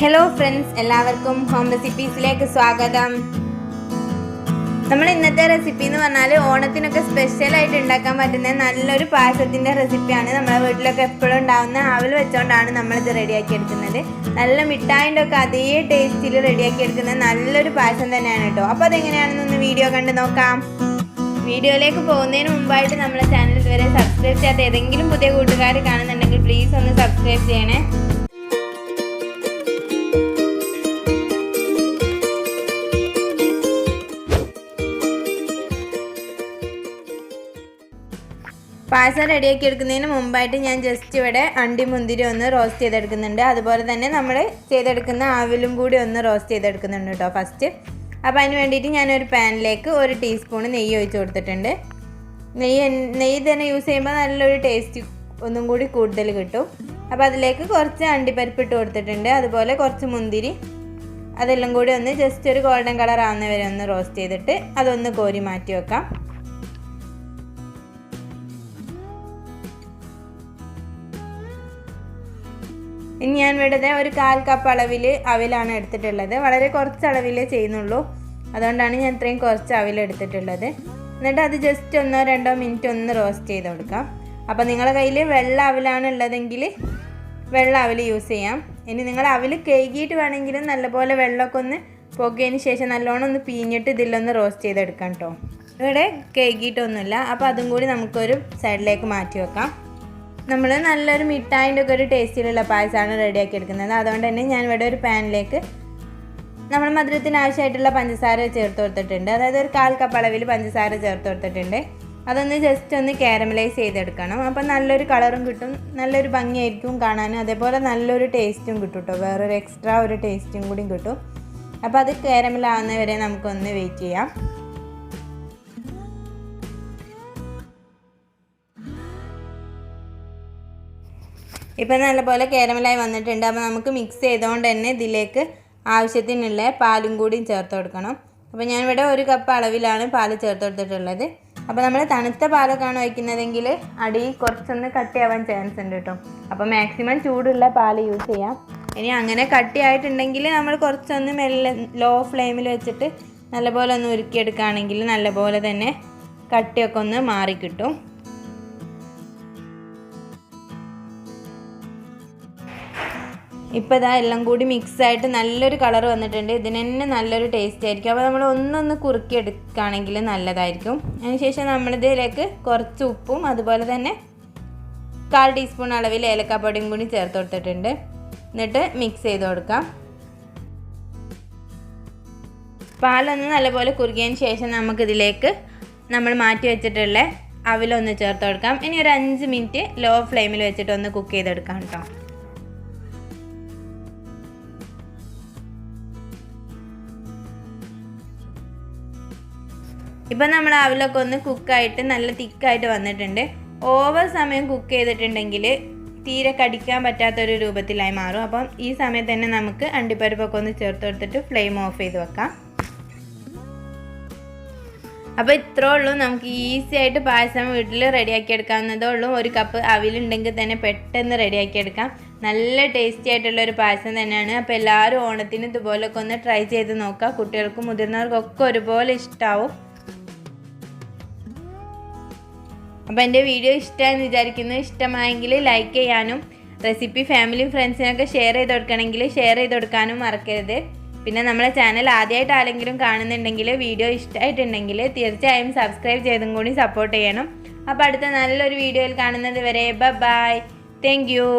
Hello friends, എല്ലാവർക്കും home റെസിപ്പീസിലേക്ക് സ്വാഗതം. നമ്മൾ ഇന്നത്തെ റെസിപ്പി എന്ന് പറഞ്ഞാൽ ഓണത്തിനൊക്കെ സ്പെഷ്യൽ ആയിട്ട് ഉണ്ടാക്കാൻ പറ്റുന്ന നല്ലൊരു പായസത്തിന്റെ റെസിപ്പിയാണ്. നമ്മുടെ വീട്ടിലൊക്കെ എപ്പോഴും ഉണ്ടാവുന്ന അവൽ വെച്ചുകൊണ്ടാണ് നമ്മൾ ഇത് റെഡിയാക്കി എടുക്കുന്നത്. നല്ല മിഠായിൻ്റെ ഒക്കെ അതേ ടേസ്റ്റിൽ റെഡിയാക്കി എടുക്കുന്ന നല്ലൊരു പായസം തന്നെയാണ് കേട്ടോ. അപ്പോൾ അതെങ്ങനെയാണെന്നൊന്ന് വീഡിയോ കണ്ട് നോക്കാം. വീഡിയോയിലേക്ക് പോകുന്നതിന് മുമ്പായിട്ട് നമ്മുടെ ചാനൽ ഇതുവരെ സബ്സ്ക്രൈബ് ചെയ്യാത്ത ഏതെങ്കിലും പുതിയ കൂട്ടുകാർ കാണുന്നുണ്ടെങ്കിൽ പ്ലീസ് ഒന്ന് സബ്സ്ക്രൈബ് ചെയ്യണേ. പായസം റെഡിയാക്കി എടുക്കുന്നതിന് മുമ്പായിട്ട് ഞാൻ ജസ്റ്റ് ഇവിടെ അണ്ടി മുന്തിരി ഒന്ന് റോസ്റ്റ് ചെയ്തെടുക്കുന്നുണ്ട്. അതുപോലെ തന്നെ നമ്മൾ ചെയ്തെടുക്കുന്ന ആവിലും കൂടി ഒന്ന് റോസ്റ്റ് ചെയ്തെടുക്കുന്നുണ്ട് കേട്ടോ ഫസ്റ്റ്. അപ്പോൾ അതിന് വേണ്ടിയിട്ട് ഞാനൊരു പാനിലേക്ക് 1 ടീസ്പൂൺ നെയ്യ് ഒഴിച്ച് കൊടുത്തിട്ടുണ്ട്. നെയ്യ് തന്നെ യൂസ് ചെയ്യുമ്പോൾ നല്ലൊരു ടേസ്റ്റ് ഒന്നും കൂടി കൂടുതൽ കിട്ടും. അപ്പോൾ അതിലേക്ക് കുറച്ച് അണ്ടിപ്പരിപ്പ് ഇട്ട് കൊടുത്തിട്ടുണ്ട്. അതുപോലെ കുറച്ച് മുന്തിരി, അതെല്ലാം കൂടി ഒന്ന് ജസ്റ്റ് ഒരു ഗോൾഡൻ കളർ ആവുന്നവരെ ഒന്ന് റോസ്റ്റ് ചെയ്തിട്ട് അതൊന്ന് കോരി മാറ്റി വെക്കാം. ഇനി ഞാൻ ഇവിടെ ഒരു 1/4 കപ്പ് അളവിൽ അവിലാണ് എടുത്തിട്ടുള്ളത്. വളരെ കുറച്ച് അളവിലേ ചെയ്യുന്നുള്ളൂ, അതുകൊണ്ടാണ് ഞാൻ ഇത്രയും കുറച്ച് അവിൽ എടുത്തിട്ടുള്ളത്. എന്നിട്ട് അത് ജസ്റ്റ് 1-2 മിനിറ്റ് ഒന്ന് റോസ്റ്റ് ചെയ്ത് കൊടുക്കാം. അപ്പോൾ നിങ്ങളുടെ കയ്യിൽ വെള്ള അവിലാണ് ഉള്ളതെങ്കിൽ വെള്ള അവിൽ യൂസ് ചെയ്യാം. ഇനി നിങ്ങൾ അവിൽ കഴുകിയിട്ട് വേണമെങ്കിലും നല്ലപോലെ വെള്ളമൊക്കെ ഒന്ന് പൊക്കിയതിന് ശേഷം നല്ലോണം ഒന്ന് പിഴിഞ്ഞിട്ട് ഇതിലൊന്ന് റോസ്റ്റ് ചെയ്തെടുക്കാം കേട്ടോ. ഇവിടെ കഴുകിയിട്ടൊന്നുമില്ല. അപ്പോൾ അതും കൂടി നമുക്കൊരു സൈഡിലേക്ക് മാറ്റി വെക്കാം. നമ്മൾ നല്ലൊരു മിഠായിൻ്റെ ഒക്കെ ഒരു ടേസ്റ്റിലുള്ള പായസമാണ് റെഡിയാക്കി എടുക്കുന്നത്. അതുകൊണ്ട് തന്നെ ഞാൻ ഇവിടെ ഒരു പാനിലേക്ക് നമ്മൾ മധുരത്തിന് ആവശ്യമായിട്ടുള്ള പഞ്ചസാര ചേർത്ത് കൊടുത്തിട്ടുണ്ട്. അതായത് ഒരു 1/4 കപ്പ് അളവിൽ പഞ്ചസാര ചേർത്ത് കൊടുത്തിട്ടുണ്ട്. അതൊന്ന് ജസ്റ്റ് ഒന്ന് കാരമലൈസ് ചെയ്തെടുക്കണം. അപ്പം നല്ലൊരു കളറും കിട്ടും, നല്ലൊരു ഭംഗിയായിരിക്കും കാണാനും, അതേപോലെ നല്ലൊരു ടേസ്റ്റും കിട്ടും കേട്ടോ. വേറൊരു എക്സ്ട്രാ ഒരു ടേസ്റ്റും കൂടി കിട്ടും. അപ്പോൾ അത് കാരമലാവുന്നവരെ നമുക്കൊന്ന് വെയിറ്റ് ചെയ്യാം. ഇപ്പം നല്ലപോലെ കാരമലായി വന്നിട്ടുണ്ട്. അപ്പോൾ നമുക്ക് മിക്സ് ചെയ്തുകൊണ്ട് തന്നെ ഇതിലേക്ക് ആവശ്യത്തിനുള്ള പാലും കൂടി ചേർത്ത് കൊടുക്കണം. അപ്പോൾ ഞാനിവിടെ 1 കപ്പ് അളവിലാണ് പാൽ ചേർത്ത് കൊടുത്തിട്ടുള്ളത്. അപ്പോൾ നമ്മൾ തണുത്ത പാലൊക്കെയാണ് വയ്ക്കുന്നതെങ്കിൽ അടി കുറച്ചൊന്ന് കട്ടിയാവാൻ ചാൻസ് ഉണ്ട് കേട്ടോ. അപ്പോൾ മാക്സിമം ചൂടുള്ള പാൽ യൂസ് ചെയ്യാം. ഇനി അങ്ങനെ കട്ടിയായിട്ടുണ്ടെങ്കിൽ നമ്മൾ കുറച്ചൊന്ന് മെല്ലെ ലോ ഫ്ലെയിമിൽ വെച്ചിട്ട് നല്ലപോലെ ഒന്ന് ഉരുക്കിയെടുക്കുകയാണെങ്കിൽ നല്ലപോലെ തന്നെ കട്ടിയൊക്കെ ഒന്ന് മാറിക്കിട്ടും. ഇപ്പോൾ ഇതാ എല്ലാം കൂടി മിക്സായിട്ട് നല്ലൊരു കളർ വന്നിട്ടുണ്ട്. ഇതിന് തന്നെ നല്ലൊരു ടേസ്റ്റ് ആയിരിക്കും. അപ്പോൾ നമ്മൾ ഒന്നൊന്ന് കുറുക്കി എടുക്കുകയാണെങ്കിൽ നല്ലതായിരിക്കും. അതിനുശേഷം നമ്മളിതിലേക്ക് കുറച്ച് ഉപ്പും അതുപോലെ തന്നെ 1/4 ടീസ്പൂൺ അളവിൽ ഏലക്കാപ്പൊടിയും കൂടി ചേർത്ത് കൊടുത്തിട്ടുണ്ട്. എന്നിട്ട് മിക്സ് ചെയ്ത് കൊടുക്കാം. പാലൊന്ന് നല്ലപോലെ കുറുകിയതിന് ശേഷം നമുക്കിതിലേക്ക് നമ്മൾ മാറ്റി വെച്ചിട്ടുള്ള അവിലൊന്ന് ചേർത്ത് കൊടുക്കാം. ഇനി ഒരു 5 മിനിറ്റ് ലോ ഫ്ലെയിമിൽ വെച്ചിട്ട് ഒന്ന് കുക്ക് ചെയ്തെടുക്കാം കേട്ടോ. ഇപ്പം നമ്മൾ അവിലൊക്കെ ഒന്ന് കുക്കായിട്ട് നല്ല തിക്കായിട്ട് വന്നിട്ടുണ്ട്. ഓവർ സമയം കുക്ക് ചെയ്തിട്ടുണ്ടെങ്കിൽ തീരെ കടിക്കാൻ പറ്റാത്തൊരു രൂപത്തിലായി മാറും. അപ്പം ഈ സമയത്ത് തന്നെ നമുക്ക് അണ്ടിപ്പരിപ്പൊക്കെ ഒന്ന് ചേർത്ത് കൊടുത്തിട്ട് ഫ്ലെയിം ഓഫ് ചെയ്ത് വെക്കാം. അപ്പോൾ ഇത്രേ ഉള്ളൂ. നമുക്ക് ഈസി ആയിട്ട് പായസം വീട്ടിൽ റെഡിയാക്കി എടുക്കാവുന്നതേ ഉള്ളൂ. 1 കപ്പ് അവിലുണ്ടെങ്കിൽ തന്നെ പെട്ടെന്ന് റെഡിയാക്കി എടുക്കാം. നല്ല ടേസ്റ്റി ആയിട്ടുള്ളൊരു പായസം തന്നെയാണ്. അപ്പോൾ എല്ലാവരും ഓണത്തിന് ഇതുപോലൊക്കെ ഒന്ന് ട്രൈ ചെയ്ത് നോക്കുക. കുട്ടികൾക്കും മുതിർന്നവർക്കൊക്കെ ഒരുപോലെ ഇഷ്ടമാവും. അപ്പോൾ എൻ്റെ വീഡിയോ ഇഷ്ടമായെന്ന് വിചാരിക്കുന്നു. ഇഷ്ടമായെങ്കിൽ ലൈക്ക് ചെയ്യാനും റെസിപ്പി ഫാമിലിയും ഫ്രണ്ട്സിനൊക്കെ ഷെയർ ചെയ്ത് കൊടുക്കണമെങ്കിൽ ഷെയർ ചെയ്ത് കൊടുക്കാനും മറക്കരുത്. പിന്നെ നമ്മളെ ചാനൽ ആദ്യമായിട്ട് ആരെങ്കിലും കാണുന്നുണ്ടെങ്കിൽ വീഡിയോ ഇഷ്ടമായിട്ടുണ്ടെങ്കിൽ തീർച്ചയായും സബ്സ്ക്രൈബ് ചെയ്തും കൂടി സപ്പോർട്ട് ചെയ്യണം. അപ്പോൾ അടുത്ത നല്ലൊരു വീഡിയോയിൽ കാണുന്നത് വരെ ബൈ. Thank you.